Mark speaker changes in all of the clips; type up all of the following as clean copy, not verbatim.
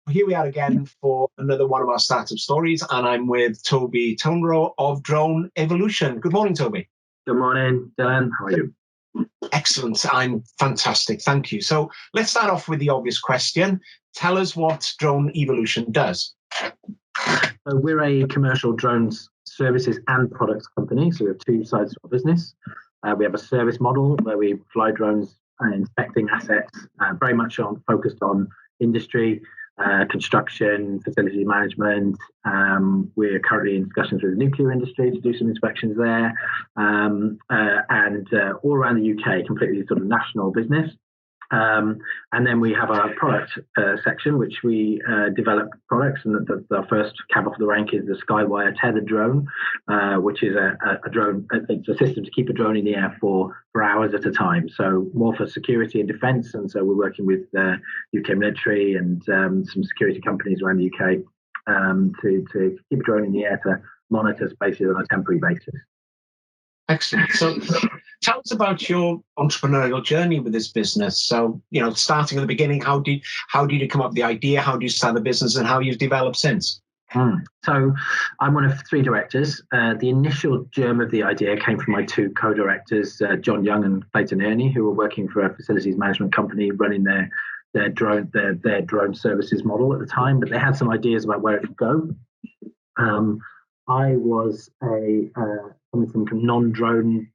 Speaker 1: here we are again for another one of our startup stories, and I'm with Toby Tonro of Drone Evolution. Good morning, Toby.
Speaker 2: Good morning, Dylan. How are you?
Speaker 1: Excellent. I'm fantastic. Thank you. So let's start off with the obvious question. Tell us what Drone Evolution does.
Speaker 2: So we're a commercial drones services and products company. So we have two sides to our business. We have a service model where we fly drones inspecting assets, very much focused on industry, construction, facility management. We're currently in discussions with the nuclear industry to do some inspections there, and all around the UK, completely sort of national business. And then we have our product section, which we develop products, and the first cab off the rank is the Skywire tethered drone, which is a drone. It's a system to keep a drone in the air for hours at a time. So more for security and defence, and so we're working with the UK military and some security companies around the UK to keep a drone in the air to monitor spaces on a temporary basis.
Speaker 1: Excellent. So tell us about your entrepreneurial journey with this business. So, starting at the beginning, how did you come up with the idea? How did you start the business, and how you've developed since?
Speaker 2: So I'm one of three directors. The initial germ of the idea came from my two co-directors, John Young and Clayton Ernie, who were working for a facilities management company running their drone services model at the time, but they had some ideas about where it could go. I was coming from non-drone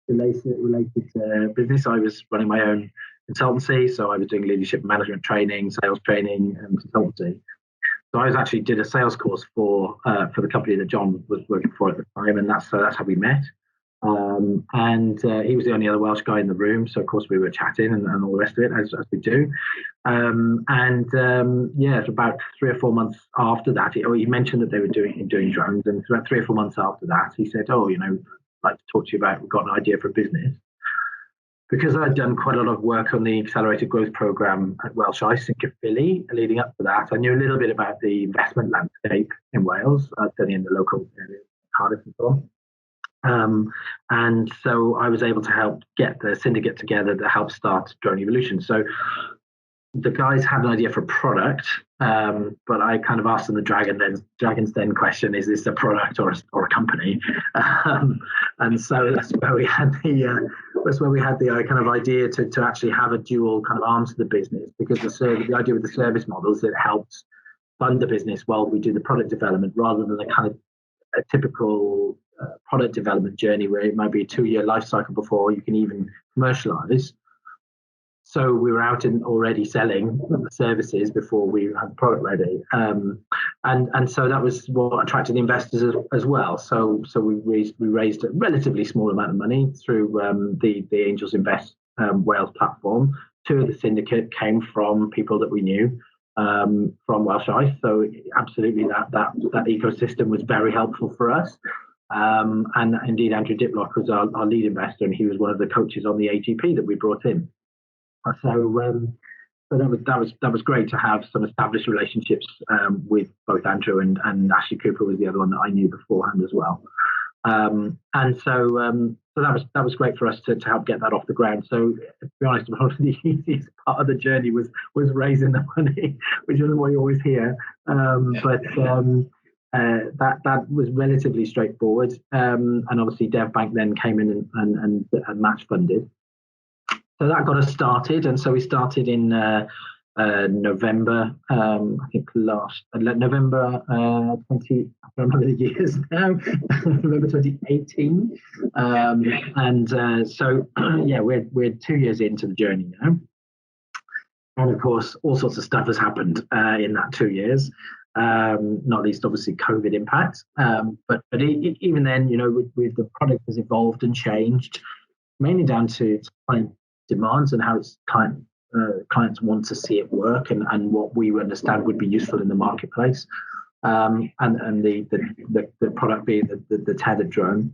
Speaker 2: related business. I was running my own consultancy, so I was doing leadership and management training, sales training, and consultancy. So I actually did a sales course for the company that John was working for at the time, and that's how we met. And he was the only other Welsh guy in the room, so of course we were chatting and all the rest of it, as we do. It's about 3 or 4 months after that, he mentioned that they were doing drones, and about 3 or 4 months after that, he said, I'd like to talk to you about, we've got an idea for a business. Because I'd done quite a lot of work on the Accelerated Growth Programme at Welsh Ice in Caerphilly, leading up to that, I knew a little bit about the investment landscape in Wales, certainly in the local area, Cardiff and so on. And so I was able to help get the syndicate together to help start Drone Evolution. So the guys had an idea for a product, but I kind of asked them the Dragon's Den question: is this a product or a company? And so that's where we had the kind of idea to actually have a dual kind of arm to the business, because the idea with the service model is that it helps fund the business while we do the product development, rather than a kind of a typical product development journey where it might be a 2-year life cycle before you can even commercialize. So we were out and already selling the services before we had the product ready, and so that was what attracted the investors as well. So we raised a relatively small amount of money through the Angels Invest Wales platform. 2 of the syndicate came from people that we knew from Welsh Ice, so absolutely that ecosystem was very helpful for us. And indeed, Andrew Diplock was our lead investor, and he was one of the coaches on the AGP that we brought in. So that was great to have some established relationships with both Andrew and Ashley Cooper was the other one that I knew beforehand as well. And so that was great for us to help get that off the ground. So to be honest, the easiest part of the journey was raising the money, which isn't what you always hear. But that was relatively straightforward. And obviously DevBank then came in and match funded. So that got us started, and so we started in November, I think November 20. I don't remember the years now. November 2018, so we're 2 years into the journey now, and of course all sorts of stuff has happened in that 2 years. Not least obviously COVID impact, but even then, with the product has evolved and changed, mainly down to client demands and how it's clients want to see it work, and what we understand would be useful in the marketplace, and the product being the tethered drone,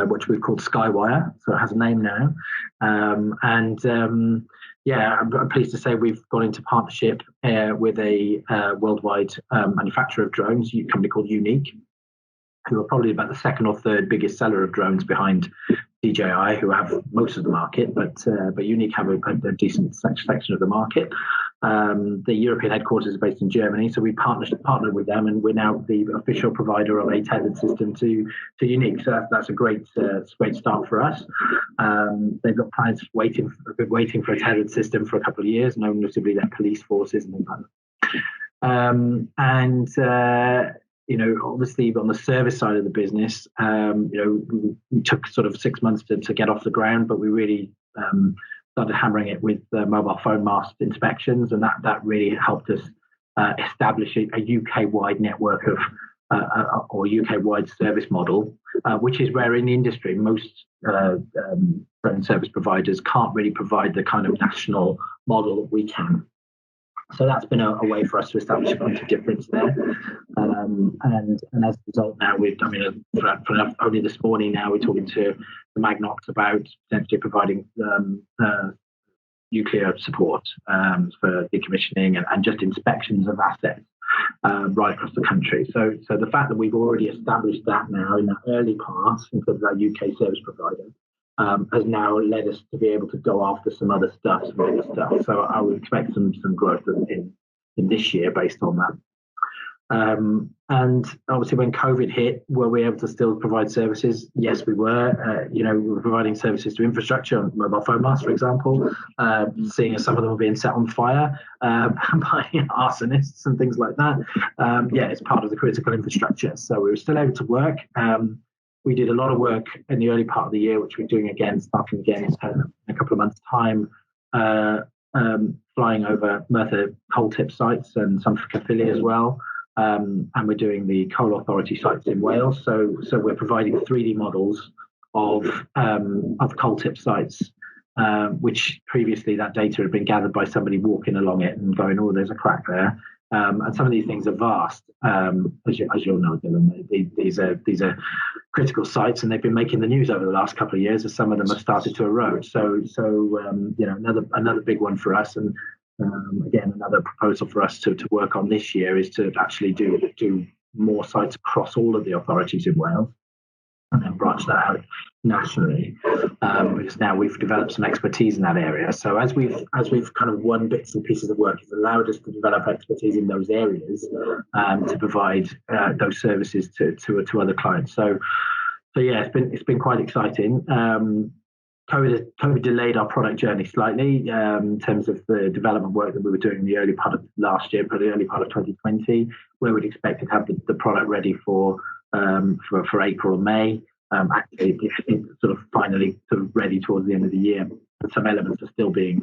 Speaker 2: which we've called Skywire, so it has a name now. I'm pleased to say we've gone into partnership with a worldwide manufacturer of drones, a company called Unique, who are probably about the second or third biggest seller of drones behind DJI, who have most of the market, but Unique have a decent section of the market. The European headquarters is based in Germany, so we partnered with them, and we're now the official provider of a tethered system to Unique. So that's a great start for us. They've got clients waiting for a tethered system for a couple of years, notably their police forces and things like that. Obviously on the service side of the business, we took sort of 6 months to get off the ground, but we really started hammering it with mobile phone mast inspections, and that really helped us establish a UK-wide network of or UK-wide service model, which is rare in the industry. Most phone service providers can't really provide the kind of national model that we can. So that's been a way for us to establish a point of difference there. And as a result, now only this morning now we're talking to the Magnox about potentially providing nuclear support for decommissioning and just inspections of assets right across the country. So the fact that we've already established that now in that early part in terms of our UK service provider has now led us to be able to go after some other stuff, some bigger stuff. So I would expect some growth in this year based on that. And obviously when COVID hit, were we able to still provide services? Yes, we were. We were providing services to infrastructure on mobile phone masts, for example, seeing as some of them were being set on fire by arsonists and things like that. It's part of the critical infrastructure. So we were still able to work. We did a lot of work in the early part of the year, which we're doing again, starting again in a couple of months' time, flying over Merthyr coal tip sites and some for Caerphilly as well. And we're doing the coal authority sites in Wales. So we're providing 3D models of coal tip sites, which previously that data had been gathered by somebody walking along it and going, oh, there's a crack there. And some of these things are vast, as you'll know, Dylan. These are critical sites, and they've been making the news over the last couple of years as some of them have started to erode. So another big one for us, and again another proposal for us to work on this year is to actually do more sites across all of the authorities in Wales, and then branch that out nationally, because now we've developed some expertise in that area. So as we've kind of won bits and pieces of work, it's allowed us to develop expertise in those areas to provide those services to other clients. So yeah, it's been quite exciting. COVID delayed our product journey slightly in terms of the development work that we were doing in the early part of last year, but the early part of 2020, where we'd expect to have the product ready for April or May. Actually, it's sort of finally ready towards the end of the year. But some elements are still being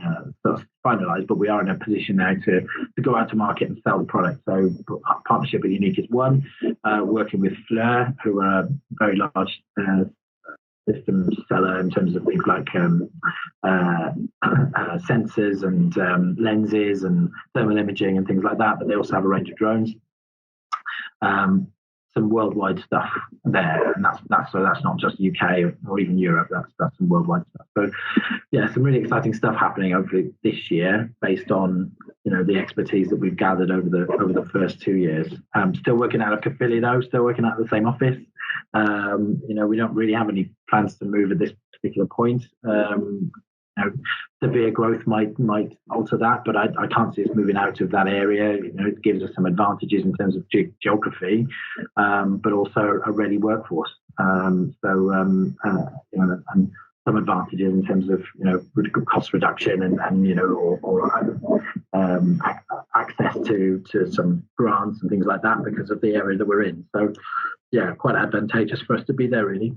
Speaker 2: finalised, but we are in a position now to go out to market and sell the product. So partnership with Unique is one, working with Fleur, who are a very large system seller in terms of things like sensors and lenses and thermal imaging and things like that, but they also have a range of drones. Some worldwide stuff there, and that's not just UK or even Europe. That's some worldwide stuff. So yeah, some really exciting stuff happening hopefully this year based on the expertise that we've gathered over the first 2 years. Still working out of Caerphilly though, still working out of the same office. We don't really have any plans to move at this particular point. Severe growth might alter that, but I can't see us moving out of that area. It gives us some advantages in terms of geography, but also a ready workforce. And some advantages in terms of cost reduction and access to some grants and things like that because of the area that we're in. So yeah, quite advantageous for us to be there, really.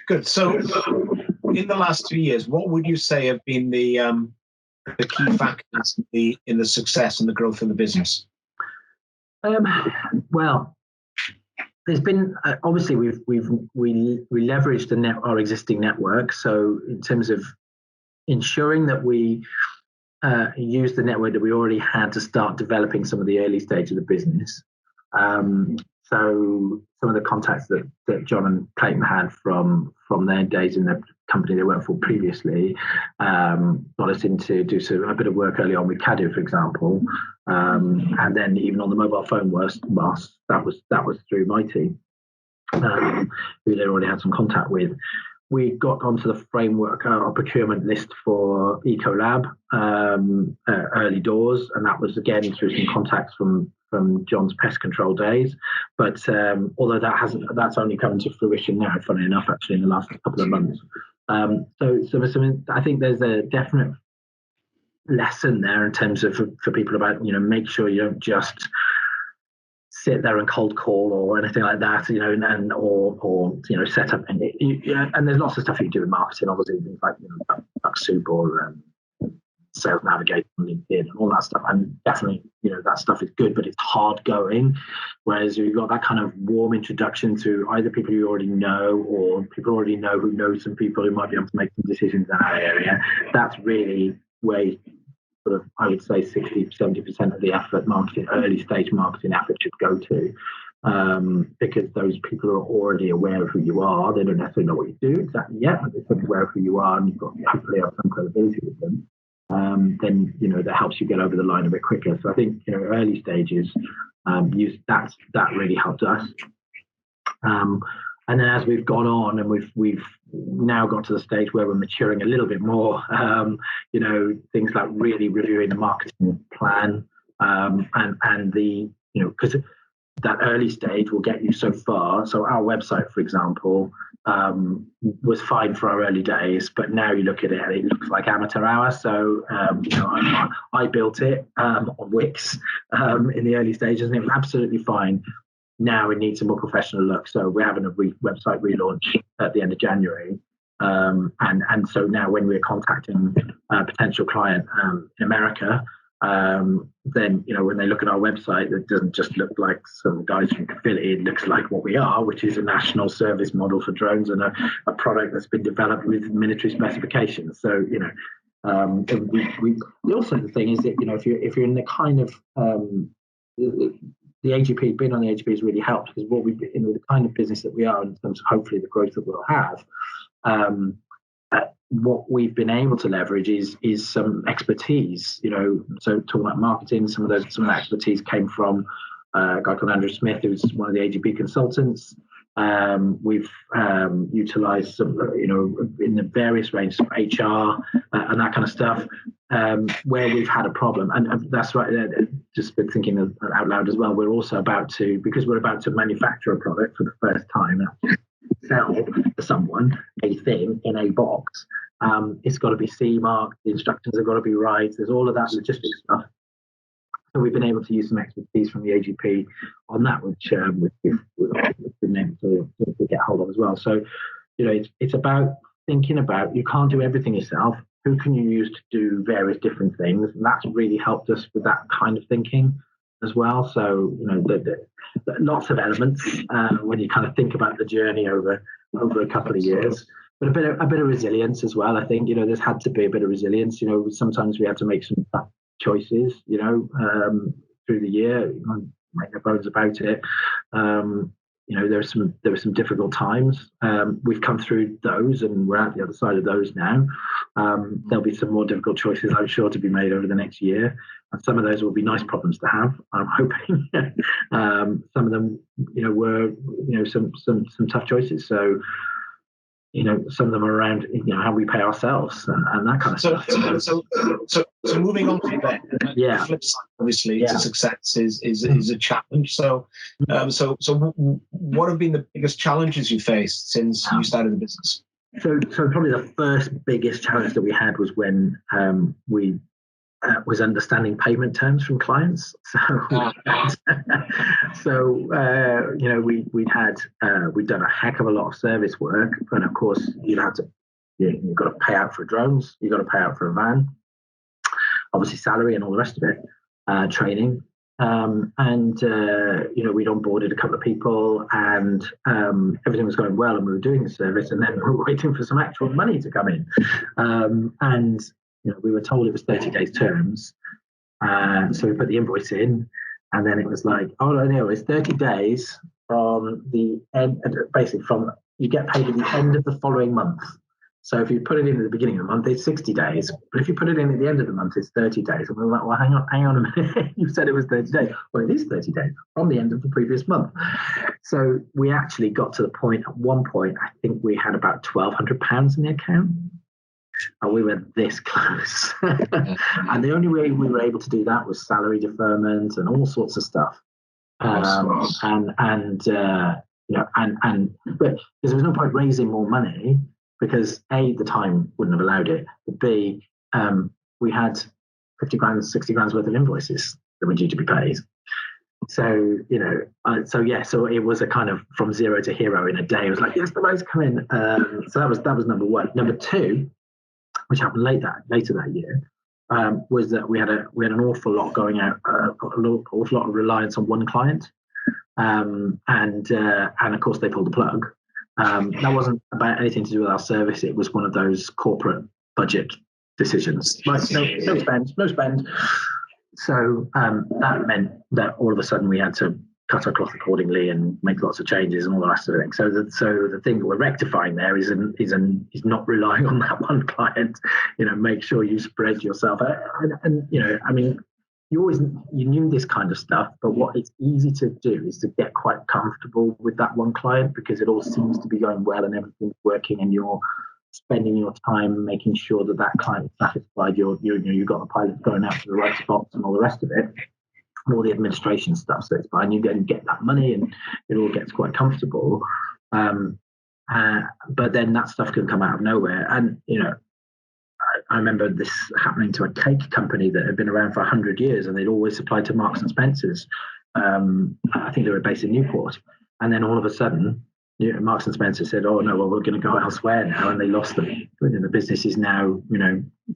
Speaker 1: Good. So in the last 2 years, what would you say have been the key factors in the success and the growth of the business?
Speaker 2: Well, there's been obviously we leveraged our existing network. So in terms of ensuring that we use the network that we already had to start developing some of the early stage of the business. So some of the contacts that John and Clayton had from their days in the company they worked for previously got us in to do a bit of work early on with Cadu, for example, and then even on the mobile phone mast, that was through my team, who they already had some contact with. we got onto the framework or procurement list for Ecolab early doors, and that was again through some contacts from John's pest control days. But although that's only come to fruition now, funny enough, actually in the last couple of months. So I think there's a definite lesson there in terms of for people about, make sure you don't just sit there and cold call or anything like that, or set up. And there's lots of stuff you can do in marketing, obviously, things like Duck Soup or Sales Navigator on LinkedIn and all that stuff. And definitely, that stuff is good, but it's hard going. Whereas you've got that kind of warm introduction to either people you already know or people already know who know some people who might be able to make some decisions in that area. That's really where sort of, I would say 60-70% of the effort, early stage marketing effort should go to, because those people are already aware of who you are. They don't necessarily know what you do exactly yet, but they're aware of who you are, and you've got hopefully have some credibility with them. Then that helps you get over the line a bit quicker. So I think early stages, that really helped us. And then as we've gone on and we've now got to the stage where we're maturing a little bit more, things like really reviewing the marketing plan, and the, because that early stage will get you so far. So our website, for example, was fine for our early days, but now you look at it and it looks like amateur hour. So I built it on Wix in the early stages, and it was absolutely fine. Now it needs a more professional look. So we're having a website relaunch at the end of January. And so now when we're contacting a potential client in America, then, when they look at our website, it doesn't just look like some guys from Philly. It looks like what we are, which is a national service model for drones and a product that's been developed with military specifications. So, we also, the thing is that, if you're in the kind of, the AGP, being on the AGP has really helped, because what we've been, the kind of business that we are, in terms of hopefully the growth that we'll have, what we've been able to leverage is some expertise. So talking about marketing, some of that expertise came from a guy called Andrew Smith, who's one of the AGP consultants. We've utilized some, in the various ranges of HR and that kind of stuff, where we've had a problem. And that's right. Just been thinking out loud as well. We're also because we're about to manufacture a product for the first time, sell to someone a thing in a box. It's got to be CE marked. The instructions have got to be right. There's all of that logistics stuff. So we've been able to use some expertise from the AGP on that, which we've been able to get hold of as well. So, it's about thinking about, you can't do everything yourself. Who can you use to do various different things? And that's really helped us with that kind of thinking as well. So, the lots of elements when you kind of think about the journey over a couple of years. But a bit of resilience as well. I think, there's had to be a bit of resilience. Sometimes we had to make some tough choices, through the year, make no bones about it. There were some difficult times. We've come through those, and we're at the other side of those now. There'll be some more difficult choices, I'm sure, to be made over the next year, and some of those will be nice problems to have, I'm hoping. Some of them, were some tough choices. So, some of them are around, how we pay ourselves and that kind of stuff.
Speaker 1: So moving on from there,
Speaker 2: yeah.
Speaker 1: The flip side, obviously, to success is a challenge. So what have been the biggest challenges you faced since you started the business?
Speaker 2: So probably the first biggest challenge that we had was when we was understanding payment terms from clients. We'd done a heck of a lot of service work, and of course you've got to pay out for drones, you've got to pay out for a van, obviously salary and all the rest of it, training, we'd onboarded a couple of people, and everything was going well, and we were doing the service, and then we were waiting for some actual money to come in, and we were told it was 30 days terms. So we put the invoice in, and then it was like, oh, no, it's 30 days from the end, basically from, you get paid at the end of the following month. So if you put it in at the beginning of the month, it's 60 days. But if you put it in at the end of the month, it's 30 days. And we're like, well, hang on a minute. You said it was 30 days. Well, it is 30 days from the end of the previous month. So we actually got to the point, at one point, I think we had about £1,200 in the account. And we were this close. And the only way we were able to do that was salary deferment and all sorts of stuff. But there was no point raising more money because A, the time wouldn't have allowed it, but B, we had 50 grand, 60 grand's worth of invoices that were due to be paid. So, so it was a kind of from zero to hero in a day. It was like, yes, the money's come in. So that was number one. Number two, which happened later that year, was that we had an awful lot going out, an awful lot of reliance on one client. And of course they pulled the plug. That wasn't about anything to do with our service. It was one of those corporate budget decisions. Like, no spend. So that meant that all of a sudden we had to cut our cloth accordingly and make lots of changes and all the rest of it. So the thing that we're rectifying there is not relying on that one client. Make sure you spread yourself out. And you knew this kind of stuff, but what it's easy to do is to get quite comfortable with that one client because it all seems to be going well and everything's working, and you're spending your time making sure that client is satisfied. You've got the pilot going out to the right spots and all the rest of it, and all the administration stuff. So it's fine. You get that money, and it all gets quite comfortable. But then that stuff can come out of nowhere, and I remember this happening to a cake company that had been around for 100 years, and they'd always supplied to Marks and Spencer's. I think they were based in Newport. And then all of a sudden, Marks and Spencer said, oh, no, well, we're going to go elsewhere now. And they lost them. The business is now,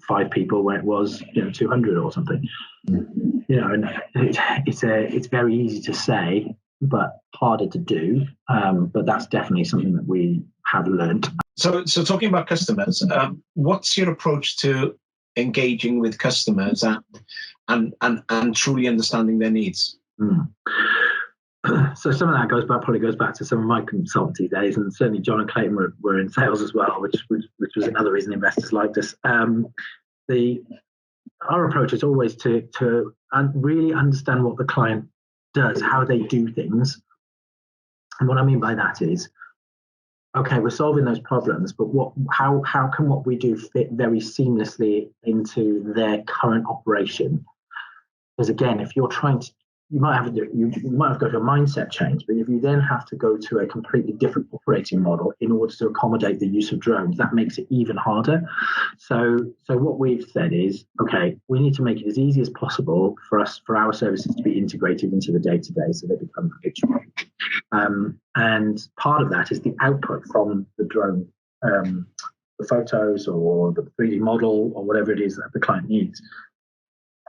Speaker 2: 5 people where it was, 200 or something. And it's very easy to say, but harder to do. But that's definitely something that we have learned.
Speaker 1: So talking about customers, what's your approach to engaging with customers and truly understanding their needs?
Speaker 2: So some of that probably goes back to some of my consultancy days, and certainly John and Clayton were in sales as well, which was another reason investors liked us. Our approach is always to really understand what the client does, how they do things. And what I mean by that is, okay, we're solving those problems, but how can what we do fit very seamlessly into their current operation? Because again, if you're trying to, you might have to go to a mindset change, but if you then have to go to a completely different operating model in order to accommodate the use of drones, that makes it even harder. So what we've said is, okay, we need to make it as easy as possible for our services to be integrated into the day-to-day so they become habitual. And part of that is the output from the drone, the photos or the 3D model or whatever it is that the client needs.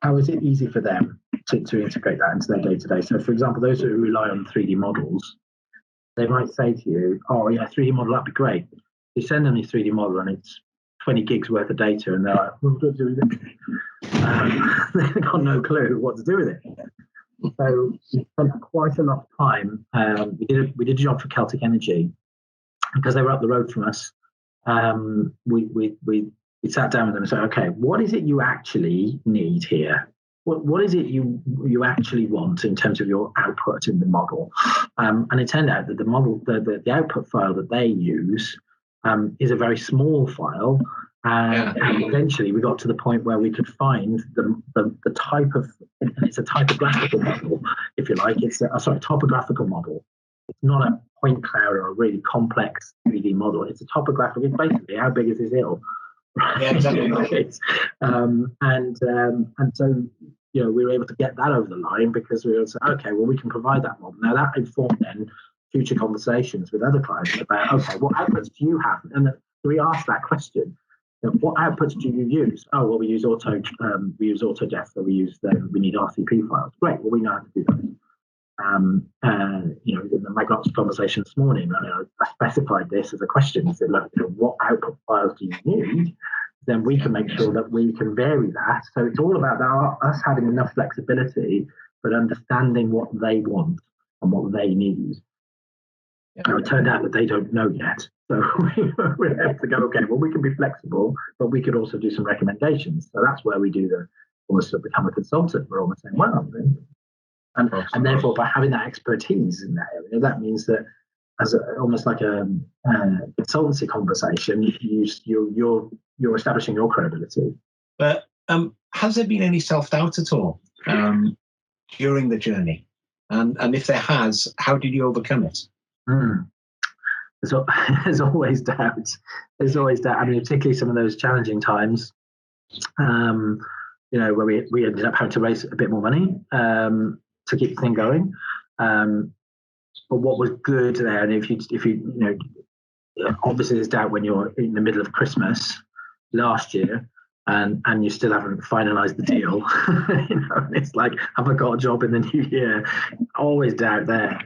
Speaker 2: How is it easy for them to integrate that into their day-to-day? So, for example, those who rely on 3D models, they might say to you, oh, yeah, 3D model, that'd be great. You send them your 3D model and it's 20 gigs worth of data, and they're like, what do I do with it? They've got no clue what to do with it. So we spent quite a lot of time. We did a job for Celtic Energy because they were up the road from us. We sat down with them and said, okay, what is it you actually need here? What is it you actually want in terms of your output in the model? And it turned out that the model, the output file that they use is a very small file. And eventually we got to the point where we could find the type of, and it's a typographical model, if you like. It's a topographical model. It's not a point cloud or a really complex 3D model. It's a topographical. It's basically how big is this hill?
Speaker 1: Yeah, exactly.
Speaker 2: And so we were able to get that over the line because we were saying, okay, well, we can provide that model. Now that informed then future conversations with other clients about, okay, what outputs do you have? And we asked that question. What outputs do you use? Oh, well, we use Autodesk, so we need RCP files. Great, well, we know how to do that. In the Magnox conversation this morning, I specified this as a question. I said, look, what output files do you need? Then we can make sure that we can vary that. So it's all about us having enough flexibility, but understanding what they want and what they need. It turned out that they don't know yet. So we have to go, okay, well, we can be flexible, but we could also do some recommendations. So that's where we do almost become a consultant. We're almost saying, well, and therefore by having that expertise in that area, that means that as almost like a consultancy conversation, you're establishing your credibility.
Speaker 1: But has there been any self-doubt at all during the journey? And if there has, how did you overcome it?
Speaker 2: So there's always doubt. There's always doubt. I mean, particularly some of those challenging times, where we ended up having to raise a bit more money to keep the thing going. But what was good there, and if you obviously there's doubt when you're in the middle of Christmas last year and you still haven't finalized the deal. And it's like, have I got a job in the new year? Always doubt there.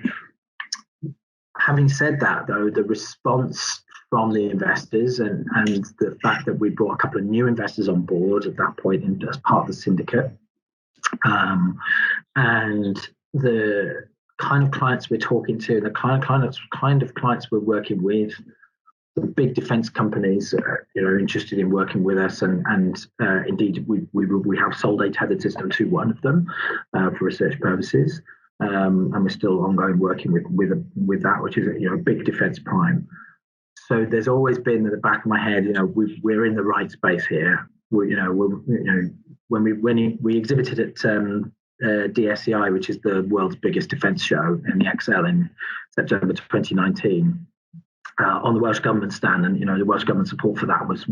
Speaker 2: Having said that, though, the response from the investors and the fact that we brought a couple of new investors on board at that point as part of the syndicate, and the kind of clients we're talking to, the kind of clients we're working with, the big defense companies are interested in working with us, and indeed we have sold a tethered system to one of them for research purposes. And we're still ongoing working with that, which is a big defence prime. So there's always been in the back of my head, we're in the right space here. When we exhibited at DSEI, which is the world's biggest defence show in the Excel in September 2019, on the Welsh Government stand, and the Welsh Government support for that was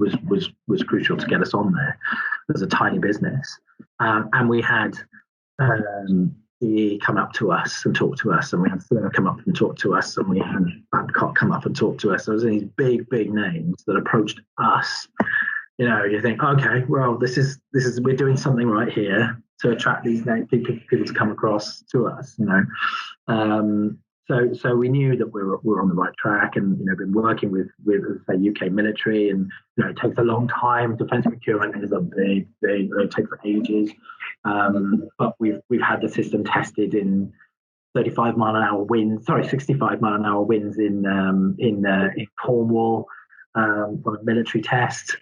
Speaker 2: crucial to get us on there. As a tiny business, and we had. He come up to us and talk to us, and we had Fleur come up and talk to us, and we had Babcock come up and talk to us. There was these big names that approached us. You think, okay, well, this is we're doing something right here to attract these people to come across to us. So we knew that we were on the right track, and been working with say UK military, and it takes a long time. Defence procurement is a big it takes ages. But we've had the system tested in 65 mile an hour winds in Cornwall on a military test.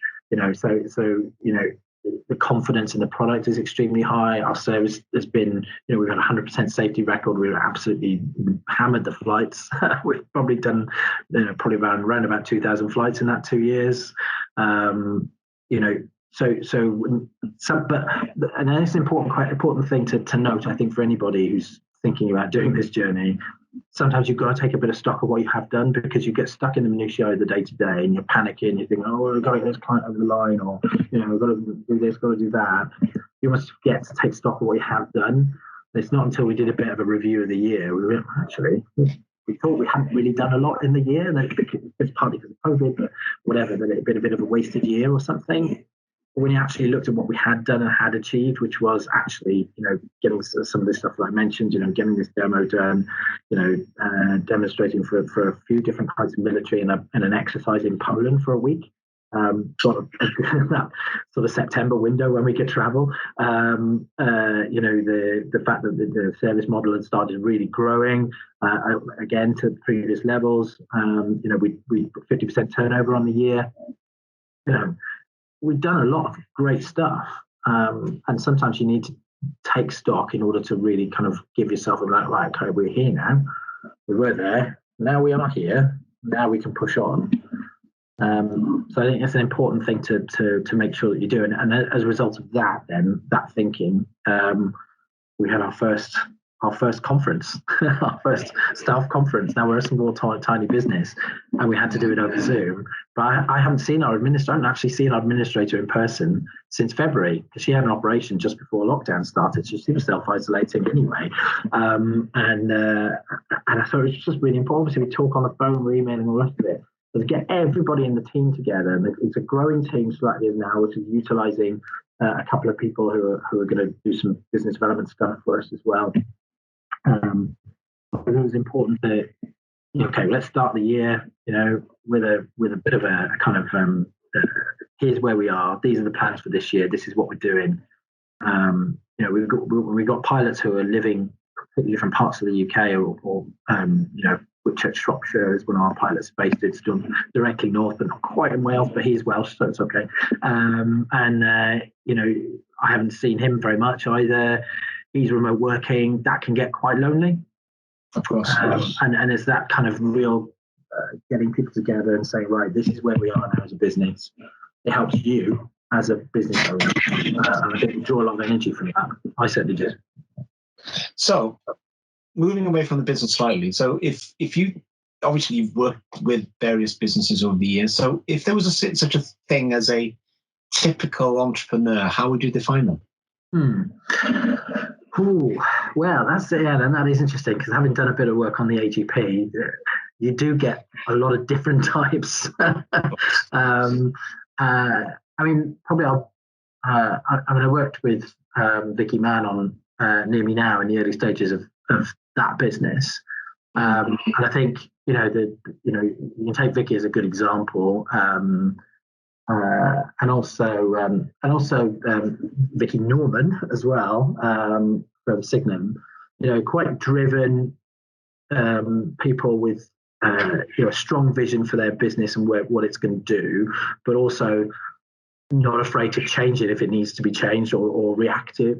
Speaker 2: The confidence in the product is extremely high. Our service has been, we've had a 100% safety record. We've absolutely hammered the flights. We've probably done, probably around about 2,000 flights in that 2 years. And it's an quite important thing to note, I think, for anybody who's thinking about doing this journey. Sometimes you've got to take a bit of stock of what you have done, because you get stuck in the minutiae of the day to day, and you're panicking. You think, oh, we've got to get this client over the line, or we've got to do this, got to do that. You must get to take stock of what you have done. And it's not until we did a bit of a review of the year we went, actually, we thought we hadn't really done a lot in the year, and it's partly because of COVID, but whatever, that it had been a bit of a wasted year or something. When you actually looked at what we had done and had achieved, which was actually, getting some of this stuff that I mentioned, getting this demo done, demonstrating for a few different kinds of military and an exercise in Poland for a week, sort of that sort of September window when we could travel. The fact that the service model had started really growing again to previous levels. We put 50% turnover on the year. We've done a lot of great stuff, and sometimes you need to take stock in order to really kind of give yourself a right, okay, we're here now. We were there, now we are here. Now we can push on. So I think it's an important thing to make sure that you're doing. And as a result of that, then that thinking, we had our first conference, our first staff conference. Now we're a small, tiny business, and we had to do it over Zoom. But I haven't actually seen our administrator in person since February, because she had an operation just before lockdown started. So she was self-isolating anyway. And I thought it was just really important. So we talk on the phone, we're emailing, all the rest of it. So to get everybody in the team together, and it's a growing team slightly now, which is utilising a couple of people who are going to do some business development stuff for us as well. It was important that, okay, let's start the year, with a bit of a kind of here's where we are. These are the plans for this year. This is what we're doing. We've got pilots who are living completely different parts of the UK, or Whitchurch, Shropshire is one of our pilots based. It's done directly north, but not quite in Wales, but he's Welsh, so it's okay. I haven't seen him very much either. He's remote working. That can get quite lonely.
Speaker 1: Of course.
Speaker 2: And there's that kind of real getting people together and saying, right, this is where we are now as a business. It helps you as a business owner. And I think we draw a lot of energy from that. I certainly did.
Speaker 1: So, moving away from the business slightly. So, if you obviously you've worked with various businesses over the years. So, if there was such a thing as a typical entrepreneur, how would you define them?
Speaker 2: Well, that is interesting, because having done a bit of work on the AGP, you do get a lot of different types. Probably I worked with Vicky Mann on Near Me Now in the early stages of that business, and I think you can take Vicky as a good example. And also Vicky Norman as well, from Signum. Quite driven people with a strong vision for their business and what it's going to do, but also not afraid to change it if it needs to be changed, or react to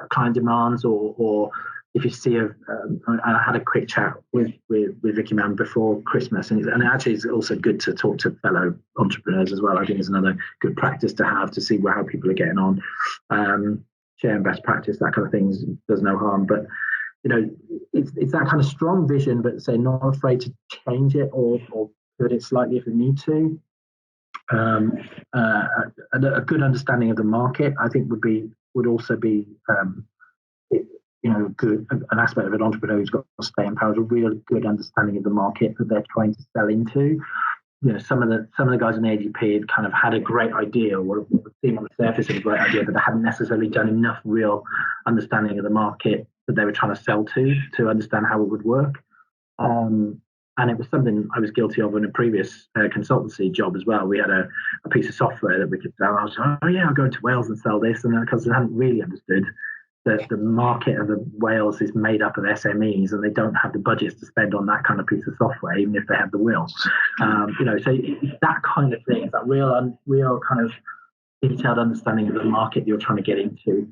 Speaker 2: client demands, or if you see I had a quick chat with Vicky Mann before Christmas, and actually it's also good to talk to fellow entrepreneurs as well. I think it's another good practice to have, to see how people are getting on, sharing best practice, that kind of thing does no harm. But it's that kind of strong vision, but say not afraid to change it or pivot it slightly if we need to. A good understanding of the market, I think, would also be an aspect of an entrepreneur who's got staying power, is a real good understanding of the market that they're trying to sell into. Some of the guys in the AGP had kind of had a great idea, or what would seem on the surface of a great idea, but they hadn't necessarily done enough real understanding of the market that they were trying to sell to understand how it would work. And it was something I was guilty of in a previous consultancy job as well. We had a piece of software that we could sell. I was like, I'll go into Wales and sell this, and because I hadn't really understood that the market of Wales is made up of SMEs, and they don't have the budgets to spend on that kind of piece of software, even if they have the will. So it's that kind of thing. It's that real kind of detailed understanding of the market you're trying to get into,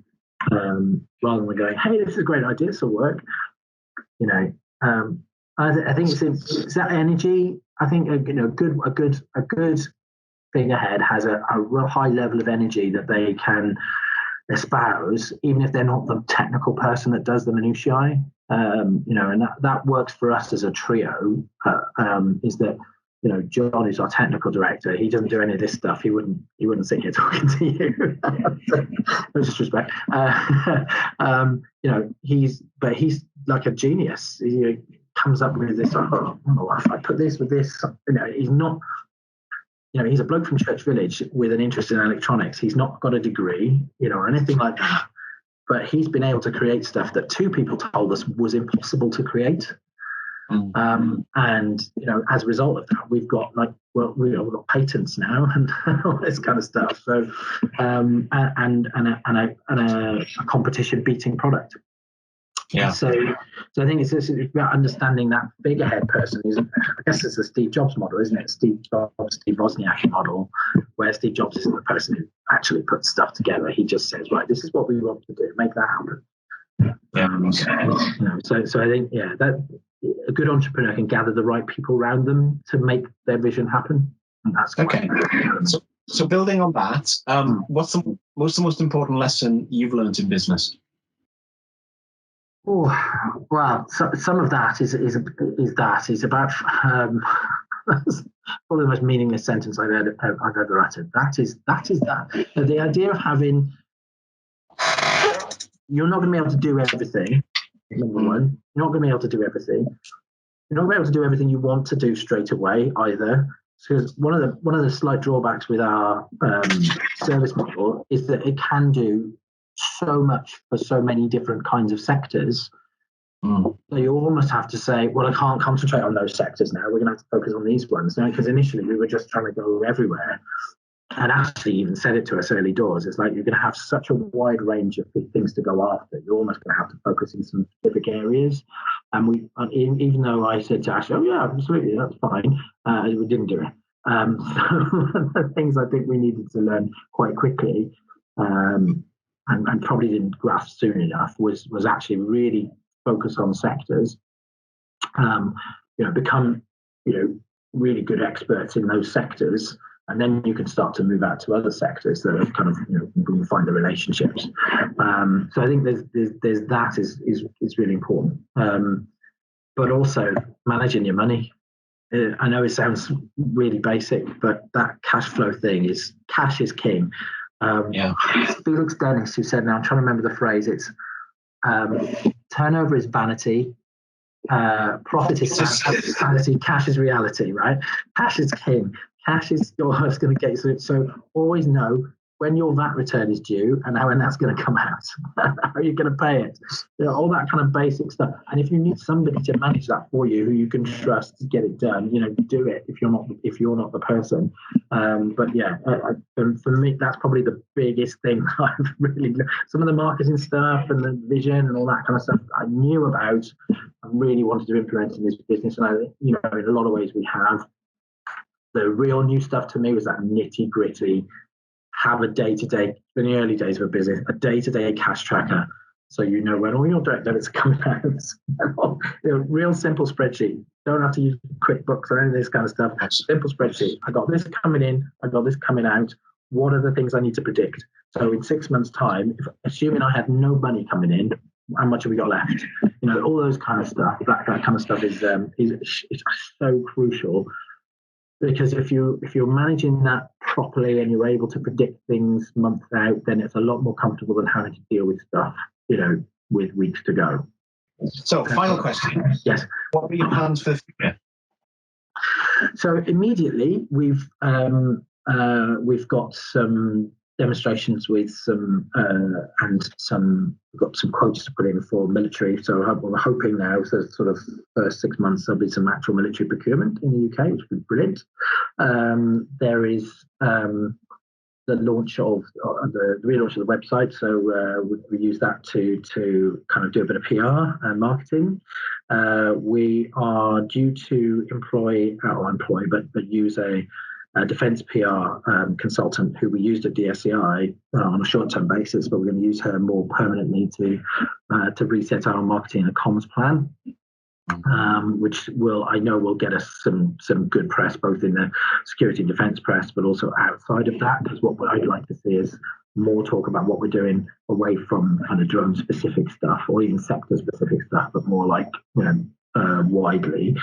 Speaker 2: rather than going, hey, this is a great idea, this will work. I think it's that energy. I think a good figurehead has a real high level of energy that they can espouse, even if they're not the technical person that does the minutiae. And that works for us as a trio. Is that John is our technical director. He doesn't do any of this stuff. He wouldn't sit here talking to you. No disrespect. He's like a genius. He comes up with this. If I put this with this, he's not. He's a bloke from Church Village with an interest in electronics. He's not got a degree, or anything like that. But he's been able to create stuff that two people told us was impossible to create. And as a result of that, we've got we've got patents now and all this kind of stuff. So and a competition beating product.
Speaker 1: Yeah.
Speaker 2: So I think it's about understanding that figurehead person. I guess it's the Steve Jobs model, isn't it? Steve Jobs, Steve Wozniak model, where Steve Jobs isn't the person who actually puts stuff together. He just says, right, this is what we want to do, make that happen. So I think that a good entrepreneur can gather the right people around them to make their vision happen. And that's
Speaker 1: okay. So building on that, what's the most important lesson you've learned in business?
Speaker 2: Oh, well, some of that is about that's probably the most meaningless sentence I've ever uttered. That is that. The idea of having, you're not going to be able to do everything. Number one, you're not going to be able to do everything. You're not going to be able to do everything you want to do straight away either. Because one of the slight drawbacks with our service model is that it can do so much for so many different kinds of sectors. So you almost have to say, well, I can't concentrate on those sectors now. We're going to have to focus on these ones now, because initially we were just trying to go everywhere. and actually even said it to us early doors. It's like you're going to have such a wide range of things to go after. You're almost going to have to focus in some specific areas. And even though I said to Ash, "Oh yeah, absolutely, that's fine," we didn't do it. So the things I think we needed to learn quite quickly, and probably didn't grasp soon enough, was actually really focus on sectors. Become really good experts in those sectors, and then you can start to move out to other sectors that are kind of we can find the relationships. So I think there's that is really important, but also managing your money. I know it sounds really basic, but that cash flow thing cash is king. Felix Dennis, who said, now I'm trying to remember the phrase, it's turnover is vanity, profit is sanity, cash is reality, right? Cash is king. Cash is what's going to get you through it. So always know when your VAT return is due and when that's going to come out. How are you going to pay it? All that kind of basic stuff. And if you need somebody to manage that for you, who you can trust to get it done, do it. If you're not the person. But yeah, for me, that's probably the biggest thing I've really. Some of the marketing stuff and the vision and all that kind of stuff I knew about. I really wanted to implement in this business, and in a lot of ways we have. The real new stuff to me was that nitty gritty. Have a day-to-day, in the early days of a business, a day-to-day cash tracker, so you know when all your direct debits are coming out. Real simple spreadsheet. Don't have to use QuickBooks or any of this kind of stuff. Simple spreadsheet. I got this coming in. I got this coming out. What are the things I need to predict? So in 6 months' time, assuming I had no money coming in, how much have we got left? All those kind of stuff. That kind of stuff is so crucial. Because if you're managing that properly and you're able to predict things months out, then it's a lot more comfortable than having to deal with stuff, with weeks to go.
Speaker 1: So, final question.
Speaker 2: Yes.
Speaker 1: What are your plans for the future?
Speaker 2: So immediately we've got some demonstrations with we've got some quotes to put in for military. So we're hoping now, so sort of first 6 months, there'll be some actual military procurement in the UK, which would be brilliant. There is the launch of the relaunch of the website. So we use that to kind of do a bit of PR and marketing. We are due to use a defence PR consultant who we used at DSEI on a short-term basis, but we're going to use her more permanently to reset our marketing and comms plan, which I know will get us some good press, both in the security and defence press, but also outside of that, because what I'd like to see is more talk about what we're doing away from kind of drone-specific stuff or even sector-specific stuff, but more like widely.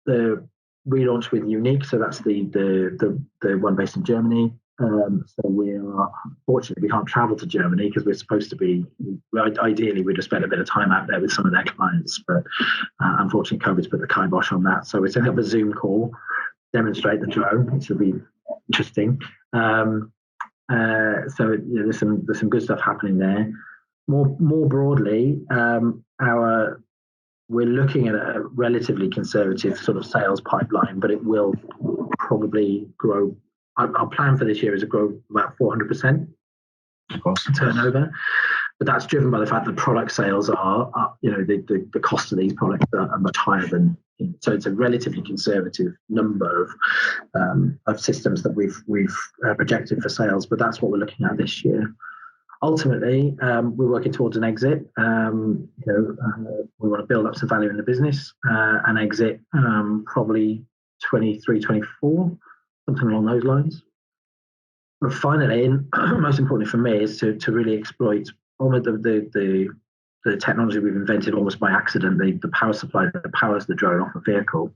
Speaker 2: The relaunch with Unique, so that's the one based in Germany. So unfortunately we can't travel to Germany because we're supposed to be. Ideally, we'd have spent a bit of time out there with some of their clients, but unfortunately, COVID's put the kibosh on that. So we're setting up a Zoom call, demonstrate the drone, which will be interesting. So there's some good stuff happening there. More broadly, we're looking at a relatively conservative sort of sales pipeline, but it will probably grow. Our plan for this year is to grow about 400% turnover, but that's driven by the fact that product sales are the cost of these products are much higher than. So it's a relatively conservative number of systems that we've projected for sales, but that's what we're looking at this year. Ultimately, we're working towards an exit. We want to build up some value in the business and exit probably 23, 24, something along those lines. But finally, and most importantly for me, is to really exploit all of the technology we've invented almost by accident, the power supply that powers the drone off a vehicle.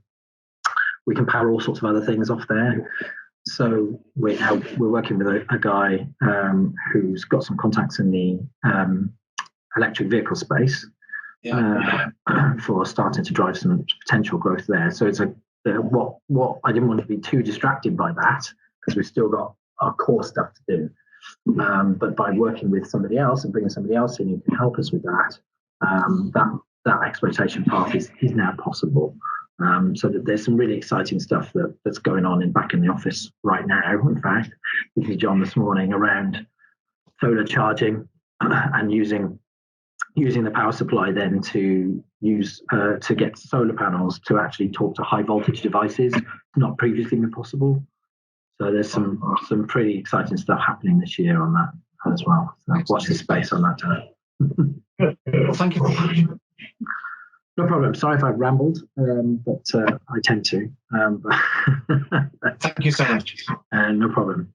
Speaker 2: We can power all sorts of other things off there. So we're working with a guy who's got some contacts in the electric vehicle space for starting to drive some potential growth there. So it's what I didn't want to be too distracted by that, because we've still got our core stuff to do. But by working with somebody else and bringing somebody else in who can help us with that, that exploitation path is now possible. So that there's some really exciting stuff that's going on back in the office right now. In fact, this is John this morning around solar charging and using the power supply then to get solar panels to actually talk to high voltage devices, not previously been possible. So there's some pretty exciting stuff happening this year on that as well. So watch this space on that.
Speaker 1: Well, thank you very much.
Speaker 2: No problem. Sorry if I've rambled, but I tend to.
Speaker 1: Thank you so much.
Speaker 2: No problem.